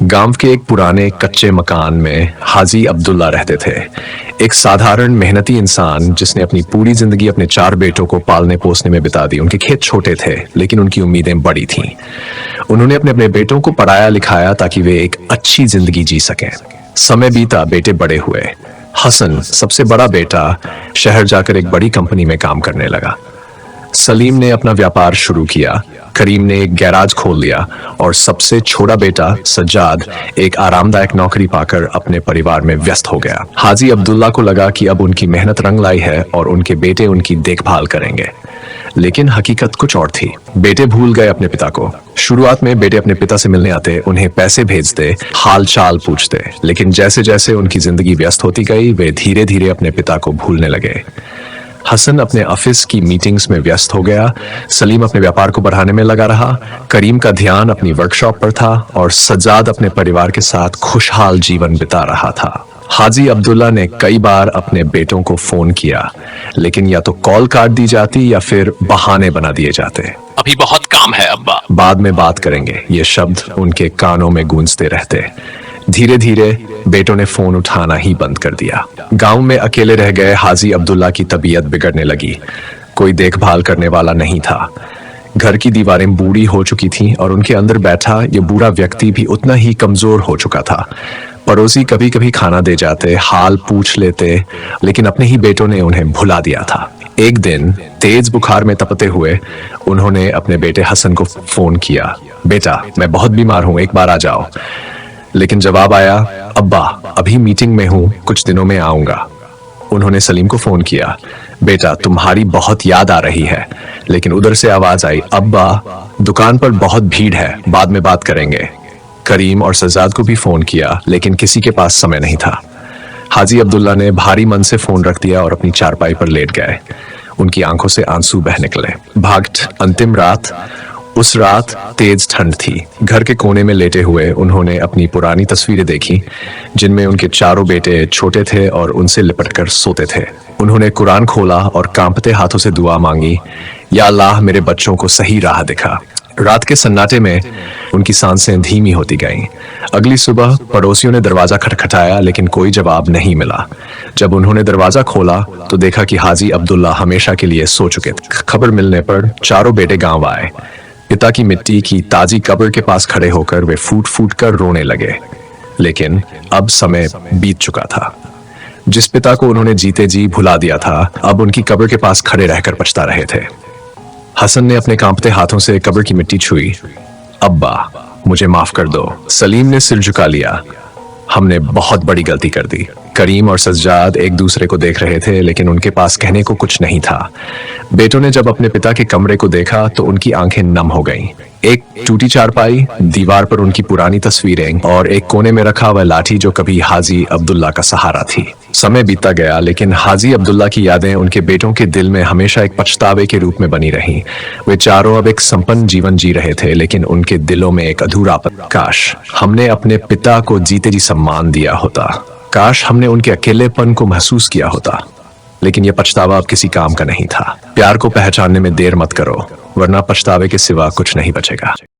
गांव के एक पुराने कच्चे मकान में हाजी अब्दुल्ला रहते थे। एक साधारण मेहनती इंसान जिसने अपनी पूरी जिंदगी अपने 4 बेटों को पालने पोसने में बिता दी। उनके खेत छोटे थे लेकिन उनकी उम्मीदें बड़ी थीं। उन्होंने अपने अपने बेटों को पढ़ाया लिखाया ताकि वे एक अच्छी जिंदगी जी सकें। समय बीता, बेटे बड़े हुए। हसन सबसे बड़ा बेटा शहर जाकर एक बड़ी कंपनी में काम करने लगा। सलीम ने अपना व्यापार शुरू किया, करीम ने एक गैराज खोल लिया और सबसे छोटा बेटा सज्जाद एक आरामदायक नौकरी पाकर अपने परिवार में व्यस्त हो गया। हाजी अब्दुल्ला को लगा कि अब उनकी मेहनत रंग लाई है और उनके बेटे उनकी देखभाल करेंगे। लेकिन हकीकत कुछ और थी। बेटे भूल गए अपने पिता को। शुरुआत में बेटे अपने पिता से मिलने आते, उन्हें पैसे भेजते, हाल चाल पूछते, लेकिन जैसे जैसे उनकी जिंदगी व्यस्त होती गई वे धीरे धीरे अपने पिता को भूलने लगे। हसन अपने ऑफिस की मीटिंग्स में व्यस्त हो गया, सलीम अपने व्यापार को बढ़ाने में लगा रहा, करीम का ध्यान अपनी वर्कशॉप पर था और सज्जाद अपने परिवार के साथ खुशहाल जीवन बिता रहा था। हाजी अब्दुल्ला ने कई बार अपने बेटों को फोन किया, लेकिन या तो कॉल काट दी जाती या फिर बहाने बना दिए जाते। अभी बहुत काम है अब्बा, बाद में बात करेंगे, ये शब्द उनके कानों में गूंजते रहते। धीरे धीरे बेटों ने फोन उठाना ही बंद कर दिया। गांव में अकेले रह गए हाजी अब्दुल्ला की तबीयत बिगड़ने लगी। कोई देखभाल करने वाला नहीं था। घर की दीवारें बूढ़ी हो चुकी थीं और उनके अंदर बैठा ये बूढ़ा व्यक्ति भी उतना ही कमजोर हो चुका था। पड़ोसी कभी कभी खाना दे जाते, हाल पूछ लेते, लेकिन अपने ही बेटों ने उन्हें भुला दिया था। एक दिन तेज बुखार में तपते हुए उन्होंने अपने बेटे हसन को फोन किया, बेटा मैं बहुत बीमार हूं, एक बार आ जाओ। लेकिन जवाब आया, अब्बा अभी मीटिंग में हूं, कुछ दिनों में आऊंगा। उन्होंने सलीम को फोन किया, बेटा तुम्हारी बहुत याद आ रही है। लेकिन उधर से आवाज आई, अब्बा दुकान पर बहुत भीड़ है, बाद में बात करेंगे। करीम और सज्जाद को भी फोन किया लेकिन किसी के पास समय नहीं था। हाजी अब्दुल्ला ने भारी मन से फोन रख दिया और अपनी चारपाई पर लेट गए। उनकी आंखों से आंसू बह निकले। भाग्य अंतिम रात, उस रात तेज ठंड थी। घर के कोने में लेटे हुए उन्होंने अपनी पुरानी तस्वीरें देखी जिनमें उनके 4 बेटे छोटे थे और उनसे लिपटकर सोते थे। उन्होंने कुरान खोला और कांपते हाथों से दुआ मांगी, या अल्लाह मेरे बच्चों को सही राह दिखा। रात के सन्नाटे में उनकी सांसें धीमी होती गईं। अगली सुबह पड़ोसियों ने दरवाजा खटखटाया लेकिन कोई जवाब नहीं मिला। जब उन्होंने दरवाजा खोला तो देखा कि हाजी अब्दुल्ला हमेशा के लिए सो चुके थे। खबर मिलने पर 4 बेटे गांव आए। पिता की मिट्टी की ताजी कब्र के पास खड़े होकर वे फूट फूट कर रोने लगे। लेकिन अब समय बीत चुका था। जिस पिता को उन्होंने जीते जी भुला दिया था, अब उनकी कब्र के पास खड़े रहकर पछता रहे थे। हसन ने अपने कांपते हाथों से कब्र की मिट्टी छुई। अब्बा मुझे माफ कर दो। सलीम ने सिर झुका लिया, हमने बहुत बड़ी गलती कर दी। करीम और सज्जाद एक दूसरे को देख रहे थे लेकिन उनके पास कहने को कुछ नहीं था। बेटों ने जब अपने पिता के कमरे को देखा तो उनकी आंखें नम हो गईं। एक टूटी चारपाई, दीवार पर उनकी पुरानी तस्वीरें और एक कोने में रखा वह लाठी जो कभी हाजी अब्दुल्ला का सहारा थी। समय बीतता गया लेकिन हाजी अब्दुल्ला की यादें उनके बेटों के दिल में हमेशा एक पछतावे के रूप में बनी रहीं। वे चारों अब एक संपन्न जीवन जी रहे थे लेकिन उनके दिलों में एक अधूरापन। काश हमने अपने पिता को जीते जी सम्मान दिया होता, काश हमने उनके अकेलेपन को महसूस किया होता। लेकिन यह पछतावा अब किसी काम का नहीं था। प्यार को पहचानने में देर मत करो, वरना पछतावे के सिवा कुछ नहीं बचेगा।